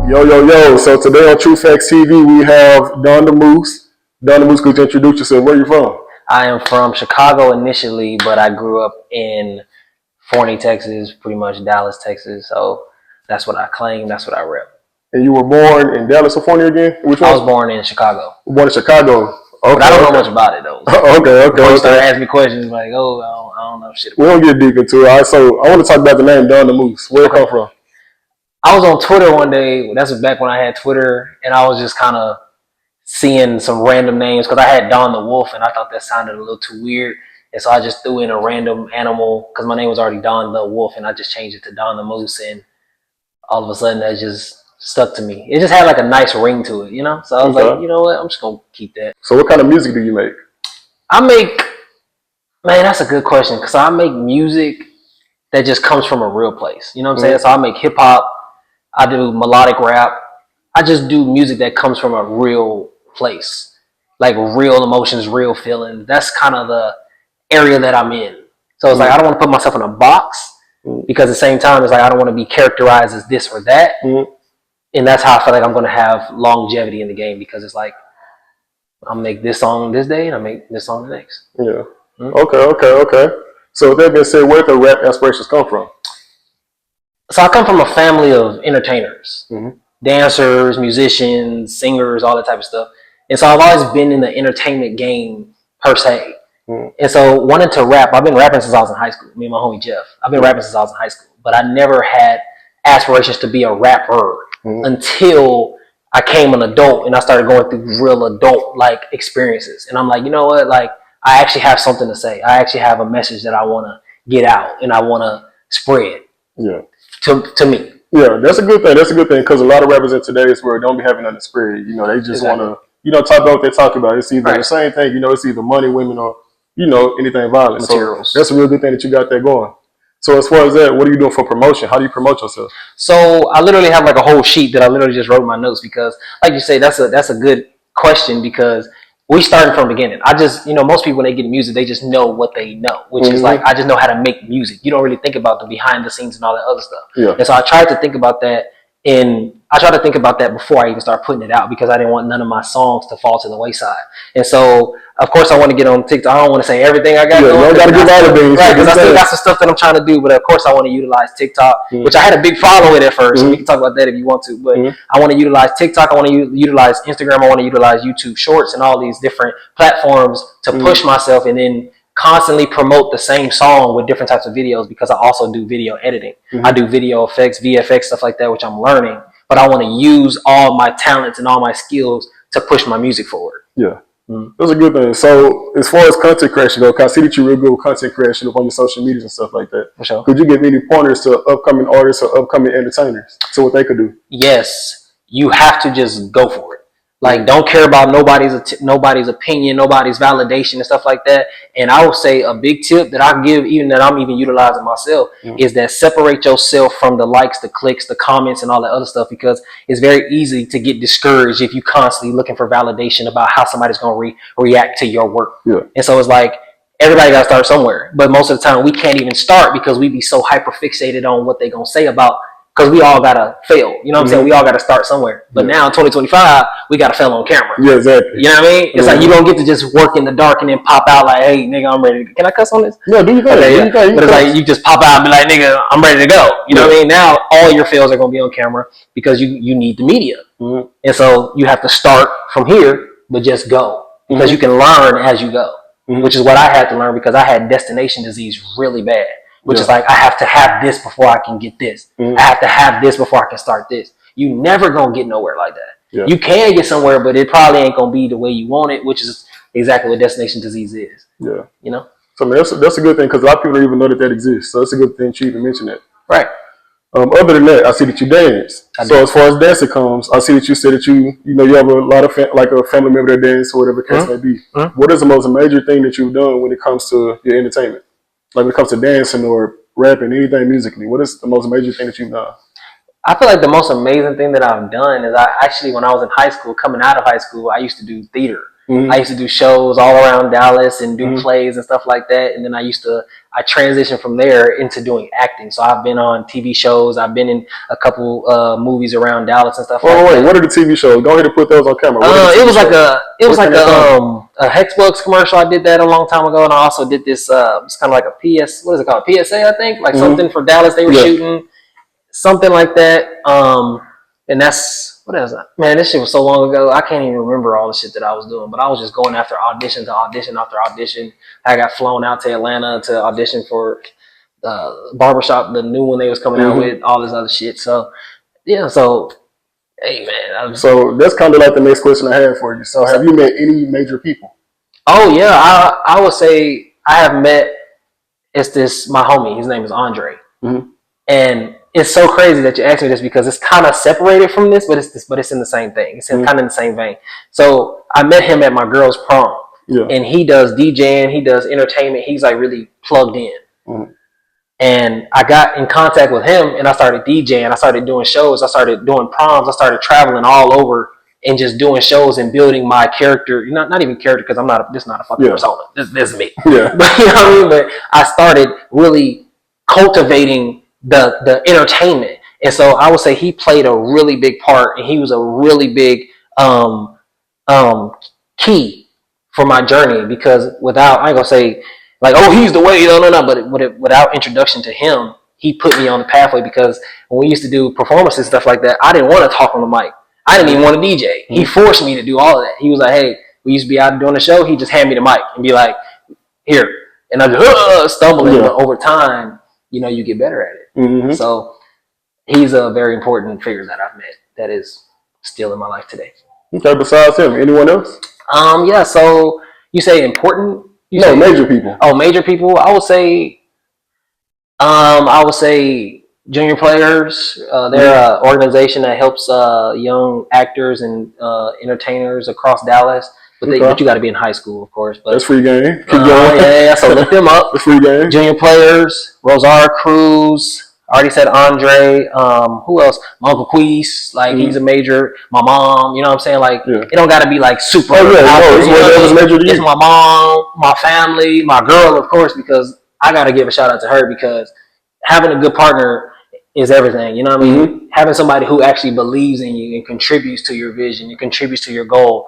Yo, yo, yo. So today on True Facts TV, we have Don the Moose. Don the Moose, could you introduce yourself? Where you from? I am from Chicago initially, but I grew up in Forney, Texas, pretty much Dallas, Texas. So that's what I claim. That's what I rep. And you were born in Dallas, California again? Which one? I was born in Chicago. Born in Chicago. Okay, but I don't know much about it, though. okay. People start asking me questions like, oh, I don't know shit about We don't get deep into it. All right, so I want to talk about the name Don the Moose. Where it come from? I was on Twitter one day. That's back when I had Twitter, and I was just kind of seeing some random names because I had Don the Wolf, and I thought that sounded a little too weird. And so I just threw in a random animal because my name was already Don the Wolf, and I just changed it to Don the Moose, and all of a sudden that just stuck to me. It just had like a nice ring to it, you know? So I was like, you know what? I'm just going to keep that. So what kind of music do you make? Man, that's a good question because I make music that just comes from a real place. You know what I'm saying? So I make hip hop. I do melodic rap. I just do music that comes from a real place, like real emotions, real feelings. That's kind of the area that I'm in. So it's like I don't want to put myself in a box because at the same time it's like I don't want to be characterized as this or that. And that's how I feel like I'm going to have longevity in the game because it's like I'll make this song this day and I'll make this song the next. Yeah. Okay. So with that being said, where do the rap aspirations come from? So I come from a family of entertainers, dancers, musicians, singers, all that type of stuff. And so I've always been in the entertainment game per se. And so wanting to rap, I've been rapping since I was in high school. Me and my homie Jeff. I've been rapping since I was in high school. But I never had aspirations to be a rapper until I came an adult and I started going through real adult like experiences. And I'm like, you know what? Like I actually have something to say. I actually have a message that I want to get out and I want to spread. Yeah. To me. Yeah, that's a good thing. That's a good thing because a lot of rappers in today's world don't be having nothing to spread. You know, they just want to, talk about what they talk about. It's either the same thing, it's either money, women, or, anything violent. Materials. So that's a real good thing that you got that going. So as far as that, what are you doing for promotion? How do you promote yourself? So I literally have like a whole sheet that I literally just wrote my notes because, like you say, that's a good question because we started from the beginning. I just, most people when they get in music, they just know what they know, which is like, I just know how to make music. You don't really think about the behind the scenes and all that other stuff. Yeah. And so I tried to think about that before I even start putting it out because I didn't want none of my songs to fall to the wayside. And so, of course, I want to get on TikTok. I don't want to say everything I got going. You don't got to give all the things. Right, because I still got some stuff that I'm trying to do. But, of course, I want to utilize TikTok, which I had a big following at first. So we can talk about that if you want to. But I want to utilize TikTok. I want to utilize Instagram. I want to utilize YouTube Shorts and all these different platforms to push myself and then constantly promote the same song with different types of videos because I also do video editing. I do video effects, VFX, stuff like that, which I'm learning. But I want to use all my talents and all my skills to push my music forward. Yeah. That's a good thing. So as far as content creation goes, I see that you're real good with content creation up on your social medias and stuff like that. For sure. Could you give any pointers to upcoming artists or upcoming entertainers to what they could do? Yes. You have to just go for it. Like, don't care about nobody's opinion, nobody's validation and stuff like that. And I would say a big tip that I give, even that I'm even utilizing myself, is that separate yourself from the likes, the clicks, the comments, and all that other stuff because it's very easy to get discouraged if you constantly looking for validation about how somebody's going to react to your work. Yeah. And so it's like everybody got to start somewhere. But most of the time we can't even start because we be so hyper fixated on what they going to say about because we all gotta fail, you know what I'm saying? We all gotta start somewhere. But now in 2025, we gotta fail on camera. Yeah, exactly. You know what I mean? It's like you don't get to just work in the dark and then pop out like, hey, nigga, I'm ready. Can I cuss on this? Yeah, do you think? Okay, but it's like you just pop out and be like, nigga, I'm ready to go. You know what I mean? Now all your fails are gonna be on camera because you need the media. And so you have to start from here, but just go. Because you can learn as you go. Which is what I had to learn because I had destination disease really bad. Which is like, I have to have this before I can get this. I have to have this before I can start this. You never gonna get nowhere like that. Yeah. You can get somewhere, but it probably ain't gonna be the way you want it, which is exactly what destination disease is. Yeah. You know? So I mean, that's a good thing because a lot of people don't even know that exists. So it's a good thing you even mention that. Right. Other than that, I see that you dance. So as far as dancing comes, I see that you said that you have a lot of like a family member that dance or whatever the case may be. What is the most major thing that you've done when it comes to your entertainment? Like when it comes to dancing or rapping, anything musically, what is the most major thing that you've done? I feel like the most amazing thing that I've done is when I was in high school, coming out of high school, I used to do theater. Mm-hmm. I used to do shows all around Dallas and do plays and stuff like that. And then I transitioned from there into doing acting. So I've been on TV shows. I've been in a couple movies around Dallas and stuff. Wait, what are the TV shows? Go ahead and put those on camera. It was like a Hexbugs commercial. I did that a long time ago, and I also did this. It's kind of like a PS. What is it called? PSA, I think, like something for Dallas. They were shooting something like that. And that's what is that? Man, this shit was so long ago. I can't even remember all the shit that I was doing. But I was just going after audition to audition after audition. I got flown out to Atlanta to audition for Barbershop, the new one they was coming out with, all this other shit. So yeah, so hey man. So that's kind of like the next question I have for you. So have you met any major people? Oh yeah, I would say I have met. It's my homie. His name is Andre, and it's so crazy that you asked me this because it's kind of separated from this, but it's in the same thing. It's kind of in the same vein. So I met him at my girl's prom, and he does DJing, he does entertainment. He's like really plugged in. And I got in contact with him, and I started DJing. I started doing shows. I started doing proms. I started traveling all over and just doing shows and building my character. Not even character, because I'm not. This is not a fucking persona. This is me. Yeah. But you know what I mean. But I started really cultivating the entertainment, and so I would say he played a really big part, and he was a really big key for my journey. Because without, I ain't gonna say like, oh, he's the way, no, but without introduction to him, he put me on the pathway. Because when we used to do performances and stuff like that, I didn't want to talk on the mic. I didn't even want to DJ. He forced me to do all of that. He was like, hey, we used to be out doing the show. He just hand me the mic and be like, here, and I just stumbling. But over time, you get better at it. So he's a very important figure that I've met that is still in my life today. Okay, besides him, anyone else? Yeah, so you say important? Major people. Oh, major people. I would say Junior Players. They're an organization that helps young actors and entertainers across Dallas. But you got to be in high school, of course. But that's free game. Keep going. Yeah. So look them up. That's free game. Junior Players, Rosar Cruz. I already said Andre. Who else? My Uncle Queese. Like he's a major. My mom. You know what I'm saying? Like it don't got to be like super. It's my mom, my family, my girl, of course, because I got to give a shout out to her, because having a good partner is everything. You know what I mean? Having somebody who actually believes in you and contributes to your vision and contributes to your goal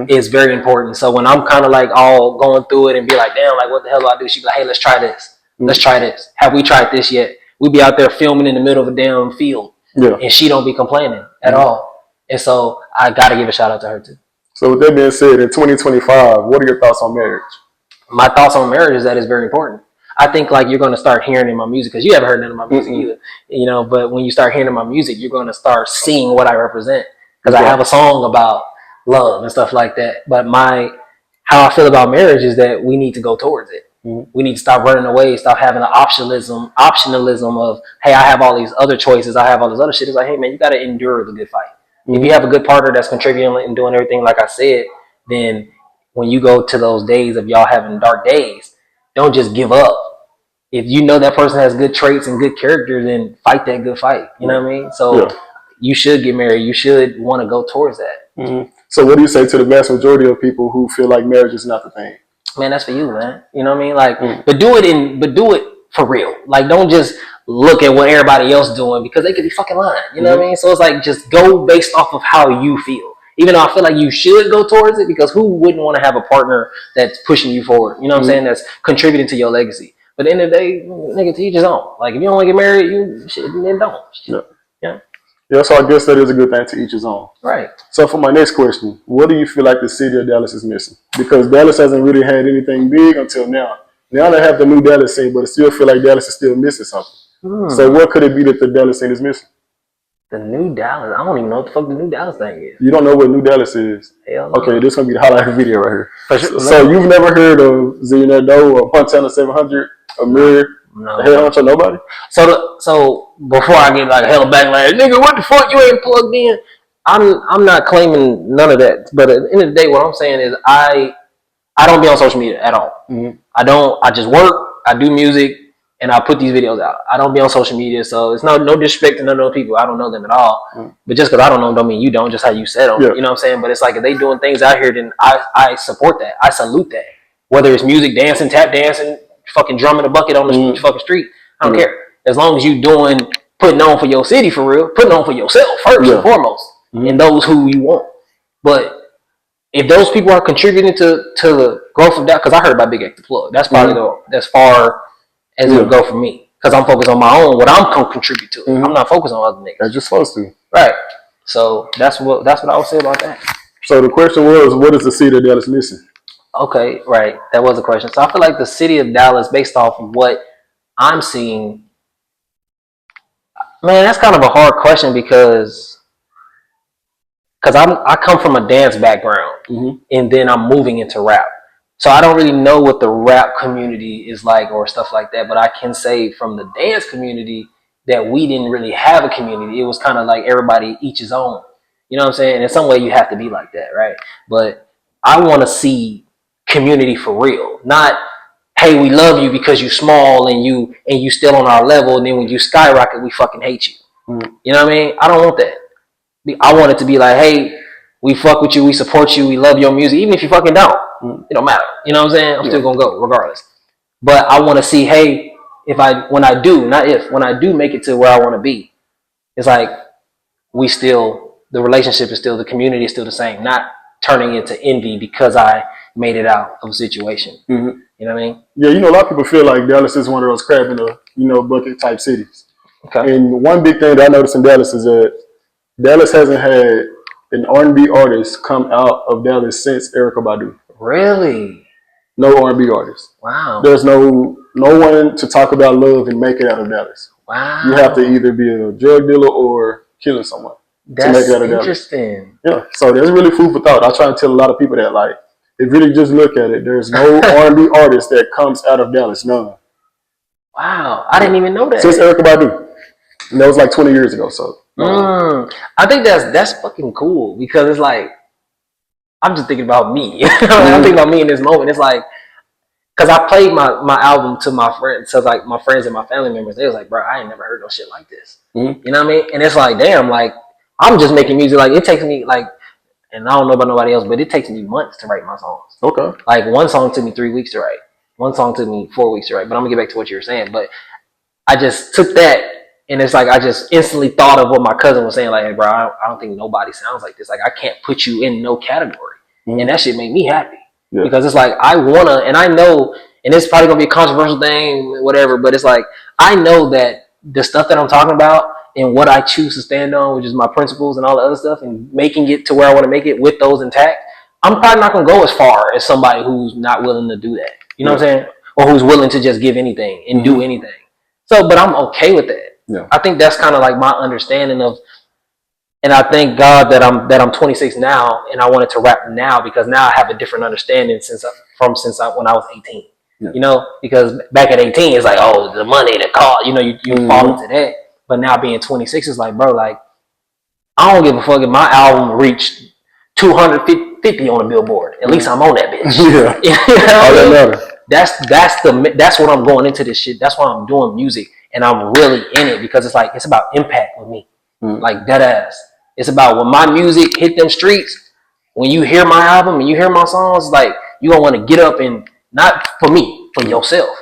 is very important. So when I'm kind of like all going through it and be like, damn, like what the hell do I do? She'd be like, hey, let's try this. Let's try this. Have we tried this yet? We be out there filming in the middle of a damn field, and she don't be complaining at all. And so I got to give a shout out to her too. So with that being said, in 2025, what are your thoughts on marriage? My thoughts on marriage is that it's very important. I think like you're going to start hearing in my music, because you haven't heard none of my music either, but when you start hearing my music, you're going to start seeing what I represent, because I have a song about love and stuff like that. But how I feel about marriage is that we need to go towards it. We need to stop running away, stop having the optionalism of, hey, I have all these other choices, I have all this other shit. It's like, hey man, you got to endure the good fight. If you have a good partner that's contributing and doing everything like I said, then when you go to those days of y'all having dark days, don't just give up. If you know that person has good traits and good character, then fight that good fight. You know what I mean? So you should get married. You should want to go towards that. So what do you say to the vast majority of people who feel like marriage is not the thing? Man, that's for you, man. You know what I mean? Like, but do it for real. Like, don't just look at what everybody else doing, because they could be fucking lying. You know what I mean? So it's like, just go based off of how you feel. Even though I feel like you should go towards it, because who wouldn't want to have a partner that's pushing you forward? You know what I'm saying? That's contributing to your legacy. But at the end of the day, nigga, to each his own. Like, if you don't want to get married, then don't. Yeah, so I guess that is a good thing, to each his own. Right. So for my next question, what do you feel like the city of Dallas is missing? Because Dallas hasn't really had anything big until now. Now they have the new Dallas scene, but I still feel like Dallas is still missing something. So what could it be that the Dallas scene is missing? The new Dallas? I don't even know what the fuck the new Dallas thing is. You don't know what new Dallas is? Hell no. Okay, this is going to be the highlight video right here. So you've never heard of Zillionaire Doe or Montana 700 or Mirror? No. Hell, don't nobody. So before I get like hella backlash, nigga, what the fuck, you ain't plugged in? I'm not claiming none of that. But at the end of the day, what I'm saying is I don't be on social media at all. I don't. I just work. I do music, and I put these videos out. I don't be on social media, so it's no disrespect to none of those people. I don't know them at all. But just because I don't know them don't mean you don't, just how you said them. Yeah. You know what I'm saying? But it's like if they doing things out here, then I support that. I salute that. Whether it's music, dancing, tap dancing, fucking drumming a bucket on the fucking street. I don't care. As long as you putting on for your city for real, putting on for yourself first and foremost, and those who you want. But if those people are contributing to the growth of that, because I heard about Big X the Plug, that's probably as far as it'll go for me. Because I'm focused on my own, what I'm gonna contribute to. I'm not focused on other niggas. That's just supposed to. Right. So that's what I would say about that. So the question was, what is the city of Dallas missing? Okay, right. That was a question. So I feel like the city of Dallas, based off of what I'm seeing, man, that's kind of a hard question because I come from a dance background and then I'm moving into rap. So I don't really know what the rap community is like or stuff like that, but I can say from the dance community that we didn't really have a community. It was kind of like everybody each his own. You know what I'm saying? And in some way you have to be like that, right? But I want to see community for real. Not, hey, we love you because you small and you still on our level, and then when you skyrocket, we fucking hate you. You know what I mean? I don't want that. I want it to be like, hey, we fuck with you, we support you, we love your music, even if you fucking don't. It don't matter. You know what I'm saying? I'm still gonna go regardless. But I want to see, hey, when I do make it to where I want to be, it's like the relationship is still, the community is still the same, not turning into envy because I made it out of a situation. You know what I mean? Yeah, a lot of people feel like Dallas is one of those crab in a bucket type cities. Okay. And one big thing that I noticed in Dallas is that Dallas hasn't had an R&B artist come out of Dallas since Erykah Badu. Really? No R&B artist. Wow. There's no one to talk about love and make it out of Dallas. Wow. You have to either be a drug dealer or killing someone to make it out of Dallas. Interesting. Yeah. So there's really food for thought. I try to tell a lot of people that, like, if really just look at it, there's no R&B artist that comes out of Dallas. None. Wow. I didn't even know that. Since Erykah Badu. And that was like 20 years ago. So. I think that's fucking cool because it's like, I'm just thinking about me. I'm thinking about me in this moment. It's like, because I played my album to my friends, so like my friends and my family members, they was like, bro, I ain't never heard no shit like this. You know what I mean? And it's like, damn, like, I'm just making music. Like, it takes me, like, and I don't know about nobody else, but it takes me months to write my songs. Okay. Like, one song took me 3 weeks to write. One song took me 4 weeks to write. But I'm going to get back to what you were saying. But I just took that, and it's like I just instantly thought of what my cousin was saying. Like, hey, bro, I don't think nobody sounds like this. Like, I can't put you in no category. And that shit made me happy. Yeah. Because it's like, I want to, and I know, and it's probably going to be a controversial thing, whatever, but it's like, I know that the stuff that I'm talking about and what I choose to stand on, which is my principles and all the other stuff, and making it to where I want to make it with those intact, I'm probably not going to go as far as somebody who's not willing to do that. You know what I'm saying? Or who's willing to just give anything and do anything. So, but I'm okay with that. Yeah. I think that's kind of like my understanding of, and I thank God that I'm 26 now, and I wanted to rap now because now I have a different understanding when I was 18. Yeah. You know, because back at 18, it's like, oh, the money, the car, you know, you fall into that. But now being 26 is like, bro, like, I don't give a fuck if my album reached 250 on the Billboard. At least I'm on that bitch. Yeah. You know what I mean? That's what I'm going into this shit. That's why I'm doing music, and I'm really in it because it's like it's about impact with me, like dead ass. It's about when my music hit them streets. When you hear my album and you hear my songs, like you gonna want to get up and not for me, for yourself.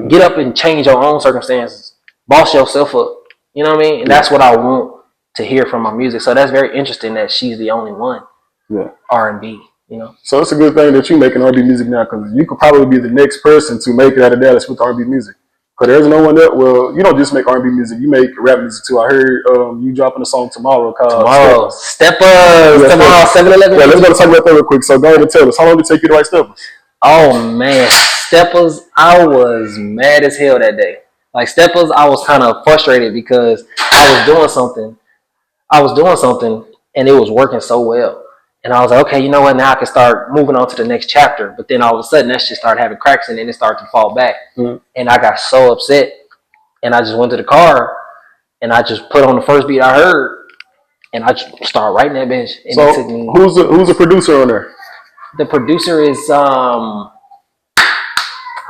Get up and change your own circumstances. Boss yourself up. You know what I mean? And that's what I want to hear from my music. So that's very interesting that she's the only one. Yeah. R&B, you know? So it's a good thing that you're making R&B music now because you could probably be the next person to make it out of Dallas with R&B music. Because there's no one that, well, you don't just make R&B music, you make rap music too. I heard you dropping a song tomorrow called Steppers. Tomorrow, 7-Eleven. Yeah, let's go talk about that real quick. So go ahead and tell us, how long did it take you to write Steppers? Oh, man. Steppers, I was mad as hell that day. Like Steppers, I was kind of frustrated because I was doing something and it was working so well. And I was like, okay, you know what? Now I can start moving on to the next chapter. But then all of a sudden, that shit started having cracks in it and it started to fall back. And I got so upset. And I just went to the car and I just put on the first beat I heard and I just started writing that bitch. And so it took me, who's the producer on there? The producer is, I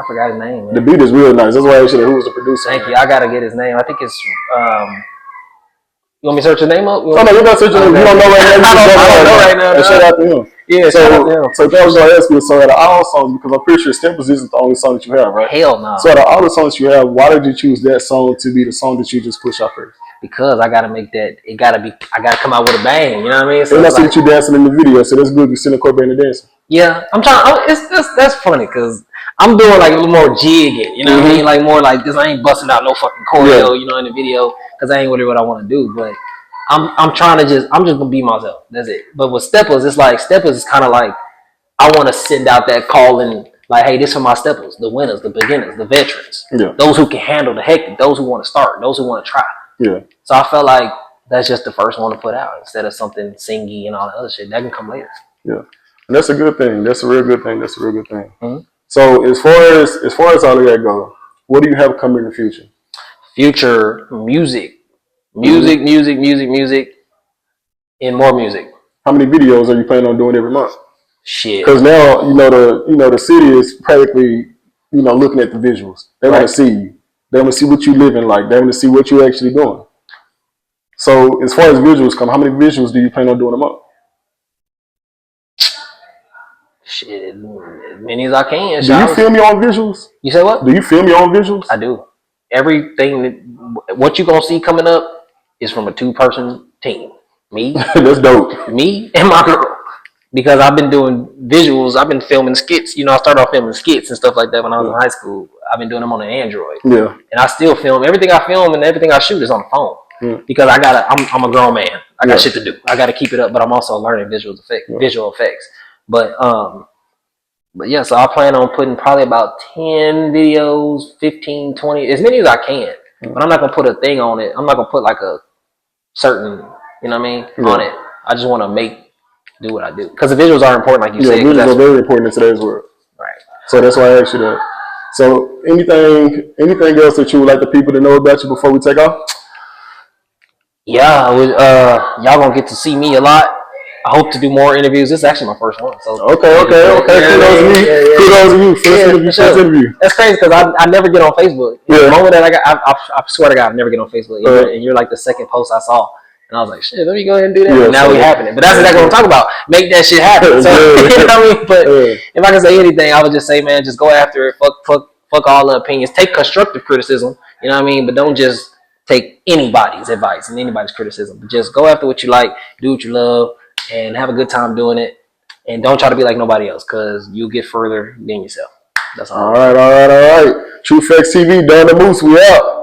I forgot his name. Man. The beat is real nice. That's why I asked you who was the producer. Thank you. I gotta get his name. I think it's You want me to search his name up? No, you're not searching him. You don't know right now. I don't know right now. Shout out to him. Yeah, shout out to him. So that was going to ask you, so out of all songs, because I'm pretty sure Steppers isn't the only song that you have, right? Hell no. So out of all the songs you have, why did you choose that song to be the song that you just push out first? Because I gotta make that. I gotta come out with a bang. You know what I mean? So and I see that you dancing in the video, so that's good. You're still incorporating the dancing. Yeah, I'm trying. That's funny because I'm doing like a little more jigging. You know what I mean? Like more like this. I ain't busting out no fucking choreo. You know, in the video because I ain't really what I want to do. But I'm trying to I'm just gonna be myself. That's it. But with Steppers, it's like Steppers is kind of like I want to send out that calling. Like, hey, this for my steppers, the winners, the beginners, the veterans, those who can handle the hectic, those who want to start, those who want to try. Yeah. So I felt like that's just the first one to put out instead of something singy and all that other shit. That can come later. Yeah, and that's a good thing. That's a real good thing. That's a real good thing. Mm-hmm. So as far as all of that goes, what do you have coming in the future? Future music, and more music. How many videos are you planning on doing every month? Shit. Because now the city is practically looking at the visuals. They want to see you. They want to see what you living like. They want to see what you're actually doing. So as far as visuals come, how many visuals do you plan on doing a month? Shit, as many as I can. Do you film your own visuals? You say what? Do you film your own visuals? I do. Everything what you gonna see coming up is from a 2-person team. Me. That's dope. Me and my girl. Because I've been doing visuals, I've been filming skits. I started off filming skits and stuff like that when I was in high school. I've been doing them on an Android. Yeah. And I still film. Everything I film and everything I shoot is on the phone. Because I'm a grown man. I got shit to do. I gotta keep it up, but I'm also learning visual effects. But yeah, so I plan on putting probably about 10 videos, 15, 20, as many as I can. But I'm not gonna put a thing on it. I'm not gonna put like a certain, on it. I just wanna do what I do. Because the visuals are important, like you said. Visuals are very important in today's world. Right. So that's why I asked you that. So anything else that you would like the people to know about you before we take off? Yeah, y'all gonna get to see me a lot. I hope to do more interviews. This is actually my first one. So okay. Kudos to you. First interview. That's crazy because I never get on Facebook. The moment that I swear to God, I never get on Facebook. And you're like the second post I saw. And I was like, shit, let me go ahead and do that. And now we happening. But that's exactly what I'm talking about. Make that shit happen. So, you know what I mean? But if I can say anything, I would just say, man, just go after it. Fuck all the opinions. Take constructive criticism. You know what I mean? But don't just take anybody's advice and anybody's criticism. But just go after what you like, do what you love, and have a good time doing it. And don't try to be like nobody else because you'll get further than yourself. That's all. All right. True Facts TV, Don the Moose, we out.